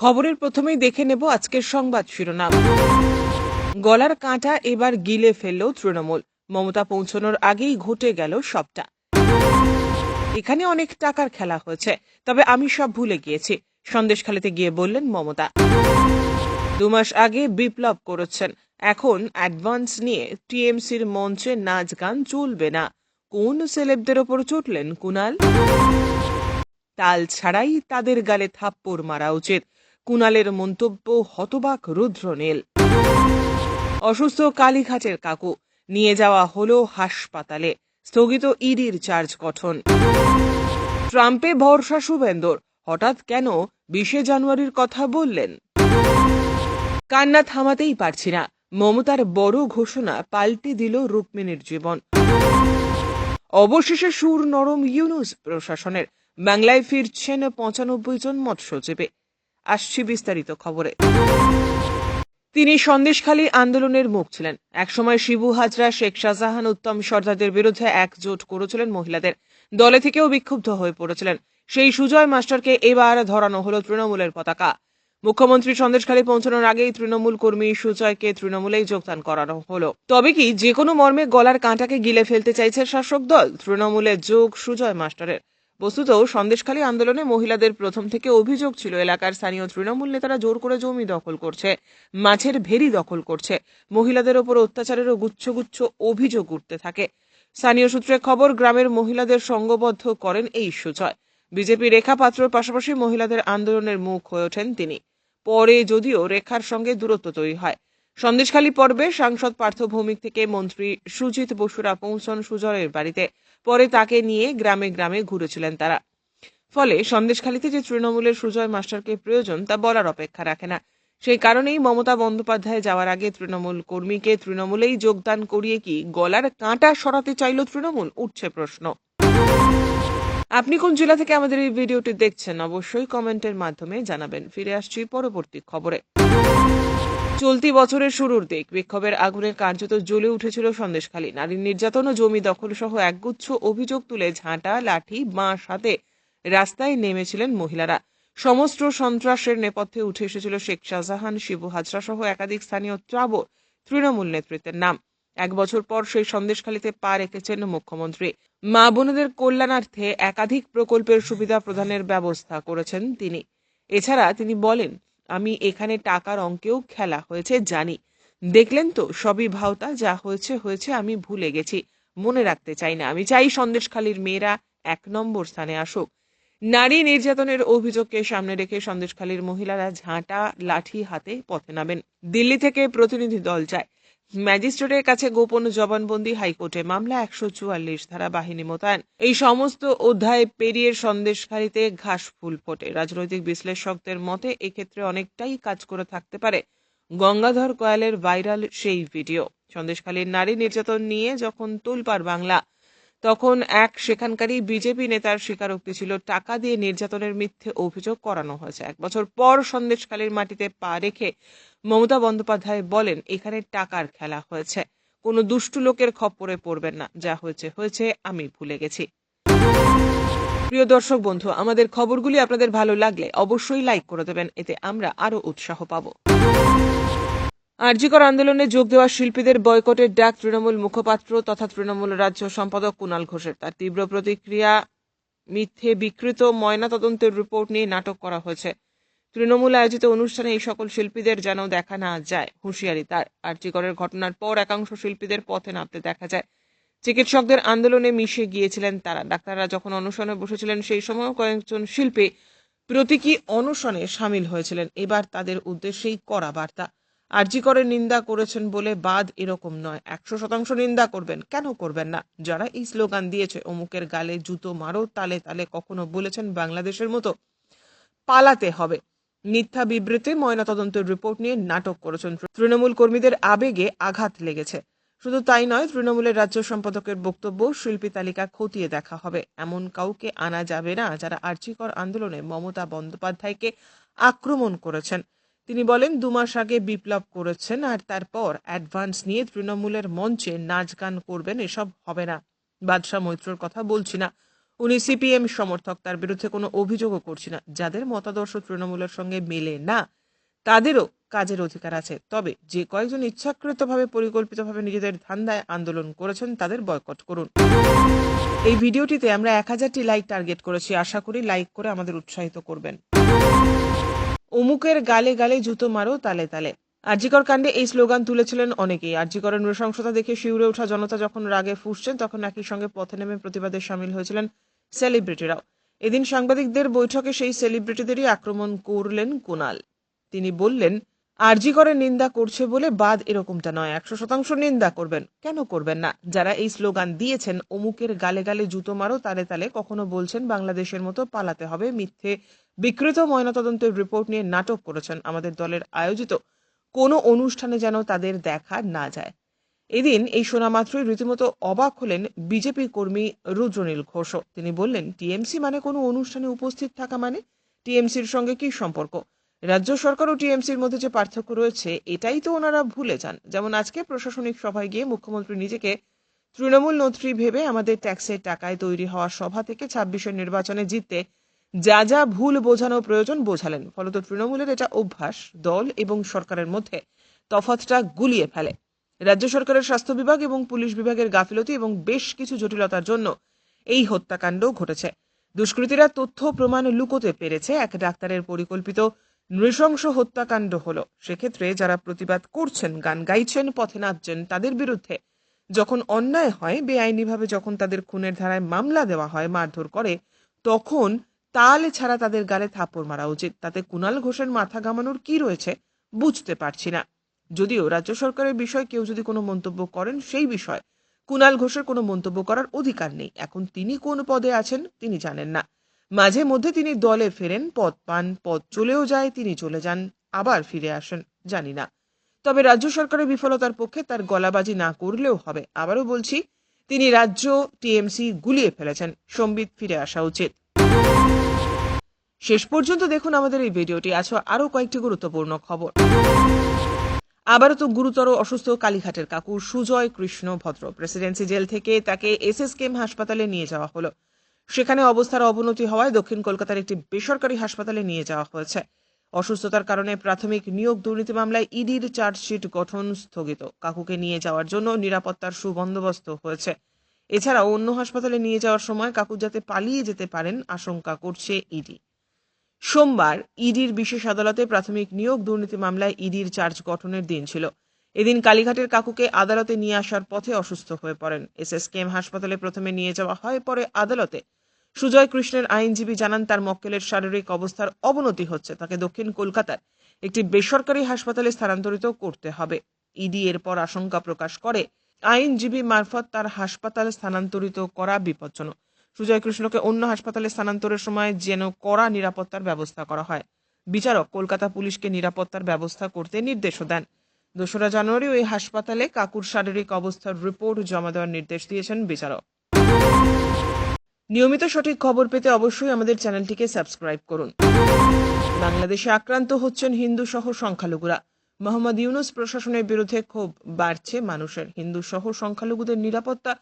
খবরের প্রথমেই দেখে নেব আজকের সংবাদ শিরোনাম। গলার কাঁটা এবার গিলে ফেলল তৃণমূল। মমতা পৌঁছানোর আগেই ঘটে গেল সবটা। এখানে অনেক টাকার খেলা হয়েছে, তবে আমি সব ভুলে গিয়েছি, সন্দেশখালীতে গিয়ে বললেন মমতা। 2 মাস আগে বিপ্লব করেছেন, এখন অ্যাডভান্স নিয়ে টিএমসির মঞ্চে নাচ গান চলবে না। কোন সেলেবদের ওপর চটলেন কুণাল? তাল ছাড়াই তাদের গালে থাপ্পড় মারা উচিত, কুণালের মন্তব্য হতবাক রুদ্রনীল। অসুস্থ কালীঘাটের কাকু নিয়ে যাওয়া হলো হাসপাতালে, স্থগিত ইডির চার্জ গঠন। ট্রাম্পে ভরসা শুভেন্দুর, হঠাৎ কেন 20 জানুয়ারির কথা বললেন? কান্না থামাতেই পারছি না, মমতার বড় ঘোষণা পাল্টে দিল রুক্মিণীর জীবন। অবশেষে সুর নরম ইউনুস প্রশাসনের, বাংলায় ফিরছেন 95 জন মৎস্যজীবী। আসছি বিস্তারিত খবরে। তিনি সন্দেশখালী আন্দোলনের মুখ ছিলেন। একসময় শিবু হাজরা, শেখ শাহজাহান, উত্তম সর্দারদের বিরুদ্ধে একজোট করেছিলেন মহিলাদের। দলে থেকেও বিক্ষুব্ধ হয়ে পড়েছিলেন। সেই সুজয় মাস্টারকে এবার ধরানো হলো তৃণমূলের পতাকা। মুখ্যমন্ত্রী সন্দেশখালী পৌঁছানোর আগেই তৃণমূল কর্মী সুজয়কে তৃণমূলেই যোগদান করানো হলো। তবে কি যে কোনো মর্মে গলার কাঁটাকে গিলে ফেলতে চাইছে শাসক দল? তৃণমূলে যোগ সুজয় মাস্টারের। বস্তুত সন্দেশখালী আন্দোলনে মহিলাদের প্রথম থেকে অভিযোগ ছিল এলাকার স্থানীয় তৃণমূল নেতারা জোর করে জমি দখল করছে, মাছের ভেড়ি দখল করছে, মহিলাদের ওপর অত্যাচারেরও গুচ্ছ গুচ্ছ অভিযোগ উঠতে থাকে। স্থানীয় সূত্রে খবর, গ্রামের মহিলাদের সংঘবদ্ধ করেন এই সুজয়। বিজেপি রেখা পাত্রর পাশাপাশি মহিলাদের আন্দোলনের মুখ হয়ে ওঠেন তিনি। পরে যদিও রেখার সঙ্গে দূরত্ব তৈরি হয়। সন্দেশখালী পর্বে সাংসদ পার্থ ভৌমিক থেকে মন্ত্রী সুজিত বসুরা পৌঁছন সুজয়ের বাড়িতে। পরে তাকে নিয়ে গ্রামে গ্রামে ঘুরেছিলেন তারা। ফলে সন্দেশখালীতে যে তৃণমূলের সুজয় মাস্টারকে প্রয়োজন তা বলার অপেক্ষা রাখে না। সেই কারণেই মমতা বন্দ্যোপাধ্যায় যাওয়ার আগে তৃণমূল কর্মীকে তৃণমূলেই যোগদান করিয়ে কি গলার কাঁটা সরাতে চাইল তৃণমূল, উঠছে প্রশ্ন। আপনি কোন জেলা থেকে আমাদের এই ভিডিওটি দেখছেন অবশ্যই কমেন্টের মাধ্যমে জানাবেন। ফিরে আসছি পরবর্তী খবরে। চলতি বছরের শুরুর দিক বিক্ষোভের আগুনে কার্যত জ্বলে উঠেছিল সন্দেশখালী। নারী নির্যাতন ও জমি দখল সহ একগুচ্ছ অভিযোগ তুলে ঝাঁটা, লাঠি, বাঁশ হাতে রাস্তায় নেমেছিলেন মহিলারা। সমস্ত সন্ত্রাসের নেপথ্যে উঠে এসেছিল শেখ শাহজাহান, শিবু হাজরা সহ একাধিক স্থানীয় ট্রাবর তৃণমূল নেতৃত্বের নাম। 1 বছর পর সেই সন্দেশখালীতে পা রেখেছেন মুখ্যমন্ত্রী। মা বোনেদের কল্যাণার্থে একাধিক প্রকল্পের সুবিধা প্রদানের ব্যবস্থা করেছেন তিনি। এছাড়া তিনি বলেন, আমি এখানে টাকার অঙ্কেও খেলা হয়েছে জানি। দেখলেন তো সবই ভাওতা, যা হয়েছে হয়েছে, আমি ভুলে গেছি, মনে রাখতে চাই না। আমি চাই সন্দেশখালীর মেয়েরা 1 নম্বর স্থানে আসুক। নারী নির্যাতনের অভিযোগকে সামনে রেখে সন্দেশখালীর মহিলারা ঝাঁটা, লাঠি হাতে পথে নামেন। দিল্লি থেকে প্রতিনিধি দল যায়। ম্যাজিস্ট্রেটের কাছে গোপন জবানবন্দি, হাইকোর্টে মামলা, 144 ধারা, বাহিনী মোতায়েন। এই সমস্ত অধ্যায় পেরিয়ে সন্দেশখালীতে ঘাস ফুল ফোটে। রাজনৈতিক বিশ্লেষকদের মতে এক্ষেত্রে অনেকটাই কাজ করে থাকতে পারে গঙ্গাধর কয়ালের ভাইরাল সেই ভিডিও। সন্দেশখালীর নারী নির্যাতন নিয়ে যখন তোলপাড় বাংলা, তখন এক সেখানকারই বিজেপি নেতার স্বীকারোক্তি ছিল টাকা দিয়ে নির্যাতনের মিথ্যে অভিযোগ করানো হয়েছে। 1 বছর পর সন্দেশখালীর মাটিতে পা রেখে মমতা বন্দ্যোপাধ্যায় বলেন, এখানে টাকার খেলা হয়েছে, কোনো দুষ্টু লোকের খপ্পরে পড়বেন না, যা হয়েছে হয়েছে, আমি ভুলে গেছি। প্রিয় দর্শক বন্ধু, আমাদের খবরগুলি আপনাদের ভালো লাগলে অবশ্যই লাইক করে দেবেন, এতে আমরা আরো উৎসাহ পাবো। আরজিকর আন্দোলনে যোগ দেওয়া শিল্পীদের বয়কটের ডাক তৃণমূল মুখপাত্র তথা তৃণমূল রাজ্য সম্পাদক কুণাল ঘোষের। তার তীব্র প্রতিক্রিয়া, মিথ্যে বিকৃত ময়নাতদন্তের রিপোর্ট নিয়ে নাটক করা হয়েছে। তৃণমূল আয়োজিত অনুষ্ঠানে এই সকল শিল্পীদের যেন দেখা না যায়, হুঁশিয়ারি তার। আরজিকরের ঘটনার পর একাংশ শিল্পীদের পথে নামতে দেখা যায়। চিকিৎসকদের আন্দোলনে মিশে গিয়েছিলেন তারা। ডাক্তাররা যখন অনশনে বসেছিলেন সেই সময় কয়েকজন শিল্পী প্রতীকী অনশনে সামিল হয়েছিলেন। এবার তাদের উদ্দেশ্যেই করা বার্তা। আরজি করে নিন্দা করেছেন বলে বাদ এরকম নয়, 100% নিন্দা করবেন, কেন করবেন না? যারা এই স্লোগান দিয়েছে, অমুকের গালে জুতো মারো, তালে তালে, কখনো বলেছেন বাংলাদেশের মতো পালাতে হবে, মিথ্যা বিবৃতি, ময়নাতদন্তের রিপোর্ট নিয়ে নাটক করেছেন। তৃণমূল কর্মীদের আবেগে আঘাত লেগেছে। শুধু তাই নয়, তৃণমূলের রাজ্য সম্পাদকের বক্তব্য, শিল্পী তালিকা খতিয়ে দেখা হবে। এমন কাউকে আনা যাবে না যারা আরজিকর আন্দোলনে মমতা বন্দ্যোপাধ্যায়কে আক্রমণ করেছেন। তিনি বলেন, 2 মাস আগে বিপ্লব করেছেন আর তারপর অ্যাডভান্স নিয়ে তৃণমূলের মঞ্চে নাচ গান করবেন, এসব হবে না। বাদশা মৈত্রর কথা বলছি না, উনি সিপিএম সমর্থক, তার বিরুদ্ধে কোনো অভিযোগও করছি না। যাদের মতাদর্শ তৃণমূলের সঙ্গে মেলে না তাদেরও কাজের অধিকার আছে, তবে যে কয়েকজন ইচ্ছাকৃতভাবে পরিকল্পিতভাবে নিজেদের ধান্দায় আন্দোলন করেছেন তাদের বয়কট করুন। এই ভিডিওটিতে আমরা 1000টি লাইক টার্গেট করেছি, আশা করি লাইক করে আমাদের উৎসাহিত করবেন। অমুকের গালে গালে জুতো মারো তালে তালে। আরজিকর কাণ্ডে এই স্লোগান তুলেছিলেন অনেকেই। আরজিকরের নৃশংসতা দেখে শিউরে ওঠা জনতা যখন রাগে ফুঁসছেন, তখন একই সঙ্গে পথে নেমে প্রতিবাদে সামিল হয়েছিলেন সেলিব্রিটিরাও। এদিন সাংবাদিকদের বৈঠকে সেই সেলিব্রিটিদেরই আক্রমণ করলেন কুণাল। তিনি বললেন, আরজিকরের নিন্দা করছে বলে বাদ এরকমটা নয়, 100% নিন্দা করবেন, কেন করবেন না? যারা এই স্লোগান দিয়েছেন, অমুকের গালে গালে জুতো মারো তালে তালে, কখনো বলছেন বাংলাদেশের মতো পালাতে হবে, মিথ্যে বিকৃত ময়নাতদন্তের রিপোর্ট নিয়ে নাটক করেছেন, আমাদের দলের আয়োজিত কোনো অনুষ্ঠানে যেন তাদের দেখা না যায়। এদিন এই শোনা মাত্রই রীতিমতো অবাক হলেন বিজেপি কর্মী রুদ্রনীল ঘোষ। তিনি বললেন, টিএমসি মানে কোনো অনুষ্ঠানে উপস্থিত থাকা মানে? টিএমসির সঙ্গে কি সম্পর্ক? রাজ্য সরকার ও টিএমসির মধ্যে যে পার্থক্য রয়েছে এটাই তো ওনারা ভুলে যান। যেমন আজকে প্রশাসনিক সভায় গিয়ে মুখ্যমন্ত্রী নিজেকে তৃণমূল নেত্রী ভেবে আমাদের ট্যাক্সের টাকায় তৈরি হওয়া সভা থেকে 26-এর নির্বাচনে জিততে যা যা ভুল বোঝানো প্রয়োজন বোঝালেন। ফলত তৃণমূলের এটা অভ্যাস দল এবং সরকারের মধ্যে তফাৎটা গুলিয়ে ফেলে। রাজ্য সরকারের স্বাস্থ্য বিভাগ এবং পুলিশ বিভাগের গাফিলতি এবং বেশ কিছু জটিলতার জন্য এই হত্যাকাণ্ড ঘটেছে। দুষ্কৃতীরা তথ্য প্রমাণ লুকোতে পেরেছে, এক ডাক্তারের পরিকল্পিত নৃশংস হত্যাকাণ্ড হলো। সেক্ষেত্রে যারা প্রতিবাদ করছেন, গান গাইছেন, পথে নাচছেন, তাদের বিরুদ্ধে যখন অন্যায় হয়, বেআইনিভাবে যখন তাদের খুনের ধারায় মামলা দেওয়া হয়, মারধর করে, তখন তাল ছাড়া তাদের গালে থাপ্পড় মারা উচিত। তাতে কুণাল ঘোষের মাথা ঘামানোর কি রয়েছে বুঝতে পারছি না। যদিও রাজ্য সরকারের বিষয়ে কেউ যদি কোনো মন্তব্য করেন, সেই বিষয়ে কুণাল ঘোষের কোনো মন্তব্য করার অধিকার নেই। এখন তিনি কোন পদে আছেন তিনি জানেন না। মাঝে মধ্যে তিনি দলে ফেরেন, পদ পান, পদ চলেও যায়, তিনি চলে যান, আবার ফিরে আসেন, জানি না। তবে রাজ্য সরকারের বিফলতার পক্ষে তার গলাবাজি না করলেও হবে। আবারও বলছি, তিনি রাজ্য টিএমসি গুলিয়ে ফেলেছেন, সম্বিত ফিরে আসা উচিত। শেষ পর্যন্ত দেখুন আমাদের এই ভিডিওটি। আছে আরো কয়েকটি গুরুত্বপূর্ণ খবর। আবারও তো গুরুতর অসুস্থ কালীঘাটের কাকু সুজয় কৃষ্ণ ভদ্র। প্রেসিডেন্সি জেল থেকে তাকে এসএসকেএম হাসপাতালে নিয়ে যাওয়া হলো। সেখানে অবস্থার অবনতি হওয়ায় দক্ষিণ কলকাতার একটি বেসরকারি হাসপাতালে নিয়ে যাওয়া হয়েছে। অসুস্থতার কারণে প্রাথমিক নিয়োগ দুর্নীতি মামলায় ইডির চার্জশিট গঠন স্থগিত। কাকুকে নিয়ে যাওয়ার জন্য নিরাপত্তার সুবন্দোবস্ত হয়েছে। এছাড়াও অন্য হাসপাতালে নিয়ে যাওয়ার সময় কাকু যাতে পালিয়ে যেতে পারেন আশঙ্কা করছে ইডি। সোমবার ইডির বিশেষ আদালতে প্রাথমিক নিয়োগ দুর্নীতি মামলায় ইডির চার্জ গঠনের দিন ছিল। এদিন কালীঘাটের কাকুকে আদালতে নিয়ে আসার পথে অসুস্থ হয়ে পড়েন। এসএসকেএম হাসপাতালে প্রথমে নিয়ে যাওয়া হয়, পরে আদালতে সুজয় কৃষ্ণের আইনজীবী জানান তার মক্কেলের শারীরিক অবস্থার অবনতি হচ্ছে, তাকে দক্ষিণ কলকাতার একটি বেসরকারি হাসপাতালে স্থানান্তরিত করতে হবে। ইডি এরপর আশঙ্কা প্রকাশ করে আইনজীবী মারফত তার হাসপাতালে স্থানান্তরিত করা বিপজ্জনক। সুজয় কৃষ্ণকে অন্য হাসপাতালে স্থানান্তরের সময় যেন কড়া নিরাপত্তার ব্যবস্থা করা হয়। বিচারক কলকাতা পুলিশকে নিরাপত্তার ব্যবস্থা করতে নির্দেশও দেন। 2রা জানুয়ারি ওই হাসপাতালে কাকুর শারীরিক অবস্থার রিপোর্ট জমা দেওয়ার নির্দেশ দিয়েছেন বিচারক। নিয়মিত সঠিক খবর পেতে অবশ্যই আমাদের চ্যানেলটিকে সাবস্ক্রাইব করুন। বাংলাদেশে আক্রান্ত হচ্ছেন হিন্দু সহ সংখ্যালঘুরা। মোহাম্মদ ইউনূস প্রশাসনের বিরুদ্ধে ক্ষোভ বাড়ছে মানুষের। হিন্দু সহ সংখ্যালঘুদের নিরাপত্তা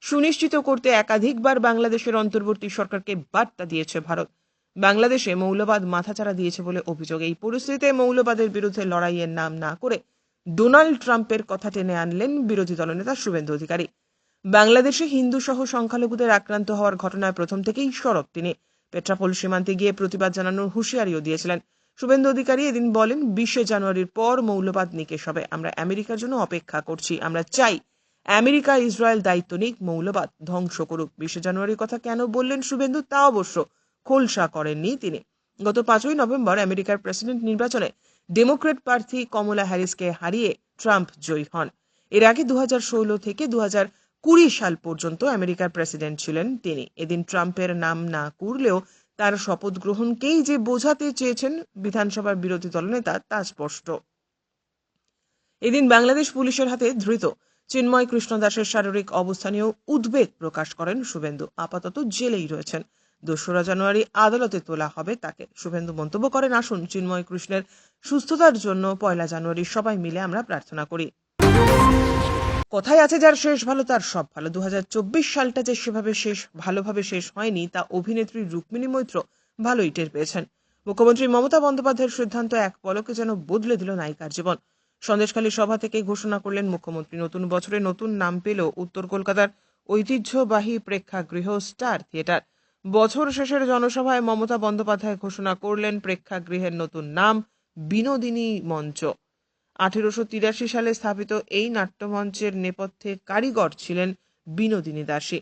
সুনিশ্চিত করতে একাধিকবার বাংলাদেশের অন্তর্বর্তী সরকারকে বার্তা দিয়েছে ভারত। বাংলাদেশে মৌলবাদ মাথাচাড়া দিয়েছে বলে অভিযোগ। এই পরিস্থিতিতে মৌলবাদের বিরুদ্ধে লড়াইয়ের নাম না করে ডোনাল্ড ট্রাম্পের কথা টেনে আনলেন বিরোধী দলনেতা শুভেন্দু অধিকারী। বাংলাদেশে হিন্দু সহ সংখ্যালঘুদের আক্রান্ত হওয়ার ঘটনায় প্রথম থেকেই সরব তিনি। পেট্রাপোল সীমান্তে গিয়ে প্রতিবাদ জানানোর হুঁশিয়ারিও দিয়েছিলেন। শুভেন্দু অধিকারী এদিন বলেন, 20শে জানুয়ারির পর মৌলবাদ নিকেশ হবে। আমরা আমেরিকার জন্য অপেক্ষা করছি। আমরা চাই আমেরিকা ইসরায়েল দায়িত্ব নিক, মৌলবাদ ধ্বংস করুক। 20শে জানুয়ারির কথা কেন বললেন শুভেন্দু, তা অবশ্য খোলসা করেননি তিনি। গত 5ই নভেম্বর আমেরিকার প্রেসিডেন্ট নির্বাচনে ডেমোক্রেট প্রার্থী কমলা হ্যারিসকে হারিয়ে ট্রাম্প জয়ী হন। এর আগে 2016 থেকে 2020 সাল পর্যন্ত আমেরিকার প্রেসিডেন্ট ছিলেন তিনি। এদিন ট্রাম্পের নাম না করলেও তার শপথ গ্রহণকেই যে বোঝাতে চেয়েছেন বিধানসভার বিরোধী দলনেতা তা স্পষ্ট। এদিন বাংলাদেশ পুলিশের হাতে ধৃত চিন্ময় কৃষ্ণ দাসের শারীরিক অবস্থা নিয়েও উদ্বেগ প্রকাশ করেন শুভেন্দু। আপাতত জেলেই রয়েছেন। 2রা জানুয়ারি আদালতে তোলা হবে তাকে। শুভেন্দু মন্তব্য করেন, আসুন চিন্ময় কৃষ্ণের সুস্থতার জন্য 1 জানুয়ারি সবাই মিলে আমরা প্রার্থনা করি। কথায় আছে যার শেষ ভালো তার সব ভালো। 2024 সালটা যে সেভাবে ভালোভাবে শেষ হয়নি তা অভিনেত্রী রুক্মিণী মৈত্র ভালোই টের পেয়েছেন। মুখ্যমন্ত্রী মমতা বন্দ্যোপাধ্যায়ের সিদ্ধান্ত এক পলকে যেন বদলে দিল নায়িকার জীবন। সন্দেশখালী সভা থেকে ঘোষণা করলেন মুখ্যমন্ত্রী, নতুন বছরে নতুন নাম পেল উত্তর কলকাতার ঐতিহ্যবাহী প্রেক্ষাগৃহ স্টার থিয়েটার। বছর শেষের জনসভায় মমতা বন্দ্যোপাধ্যায় ঘোষণা করলেন প্রেক্ষাগৃহের নতুন নাম বিনোদিনী মঞ্চ। 1883 সালে স্থাপিত এই নাট্যমঞ্চের নেপথ্যে কারিগর ছিলেন বিনোদিনী দাসী,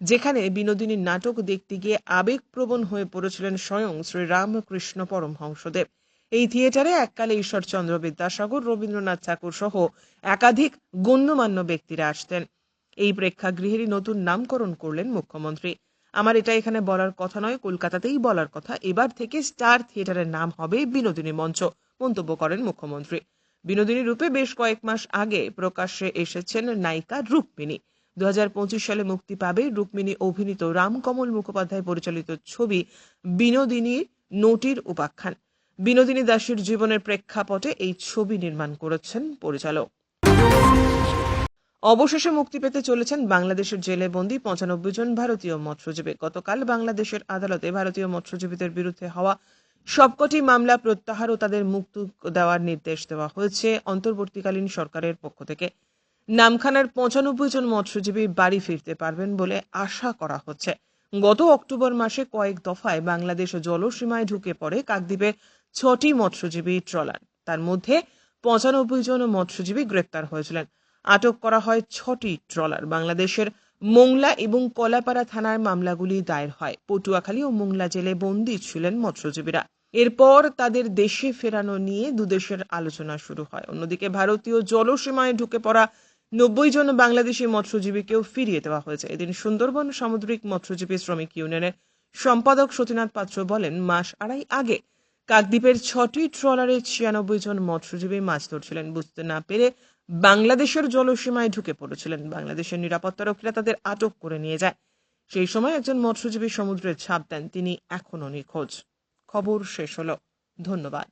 যেখানে বিনোদিনীর নাটক দেখতে গিয়ে আবেগপ্রবণ হয়ে পড়েছিলেন স্বয়ং শ্রী রামকৃষ্ণ পরমহংসদেব। এই থিয়েটারে এককালে ঈশ্বরচন্দ্র বিদ্যাসাগর, রবীন্দ্রনাথ ঠাকুর সহ একাধিক গণ্যমান্য ব্যক্তিরা আসতেন। এই প্রেক্ষাগৃহেরই নতুন নামকরণ করলেন মুখ্যমন্ত্রী। আমার এটা এখানে বলার কথা নয়, কলকাতাতেই বলার কথা। এবার থেকে স্টার থিয়েটারের নাম হবে বিনোদিনী মঞ্চ, মন্তব্য করেন মুখ্যমন্ত্রী। বিনোদিনী রূপে বেশ কয়েক মাস আগে প্রকাশ্যে এসেছেন নায়িকা রুক্মিণী। 2025 সালে মুক্তি পাবে রুক্মিণী অভিনীত রামকমল মুখোপাধ্যায় পরিচালিত ছবি বিনোদিনী নটির উপাখ্যান। বিনোদিনী দাসীর জীবনের প্রেক্ষাপটে এই ছবি নির্মাণ করেছেন পরিচালক। অবশেষে মুক্তি পেতে চলেছেন বাংলাদেশের জেলে বন্দী 95 জন ভারতীয় মৎস্যজীবী। গতকাল বাংলাদেশের আদালতে ভারতীয় মৎস্যজীবীদের বিরুদ্ধে হওয়া সবকটি মামলা প্রত্যাহার ও তাদের মুক্তি দেওয়ার নির্দেশ দেওয়া হয়েছে অন্তর্বর্তীকালীন সরকারের পক্ষ থেকে। নামখানার 95 জন মৎস্যজীবী বাড়ি ফিরতে পারবেন বলে আশা করা হচ্ছে। গত অক্টোবর মাসে কয়েক দফায় বাংলাদেশ জলসীমায় ঢুকে পড়ে কাকদ্বীপের 6টি মৎস্যজীবী ট্রলার। তার মধ্যে 95 জন মৎস্যজীবী গ্রেপ্তার হয়েছিলেন। আটক করা হয় 6টি ট্রলার। বাংলাদেশের মোংলা এবং কলাপাড়া থানার মামলাগুলি দায়ের হয়। পটুয়াখালী ও মোংলা জেলে বন্দী ছিলেন মৎস্যজীবীরা। এরপর তাদের দেশে ফেরানো নিয়ে দুদেশের আলোচনা শুরু হয়। অন্যদিকে ভারতীয় জলসীমায় ঢুকে পড়া 90 জন বাংলাদেশি মৎস্যজীবীকেও ফিরিয়ে দেওয়া হয়েছে। এদিন সুন্দরবন সামুদ্রিক মৎস্যজীবী শ্রমিক ইউনিয়নের সম্পাদক সতীনাথ পাত্র বলেন, মাস আড়াই আগে কাকদ্বীপের 6টি ট্রলারে 96 জন মৎস্যজীবী মাছ ধরছিলেন। বুঝতে না পেরে বাংলাদেশের জলসীমায় ঢুকে পড়েছিলেন। বাংলাদেশের নিরাপত্তারক্ষীরা তাদের আটক করে নিয়ে যায়। সেই সময় একজন মৎস্যজীবী সমুদ্রে ঝাঁপ দেন, তিনি এখনো নিখোঁজ। খবর শেষ হলো। ধন্যবাদ।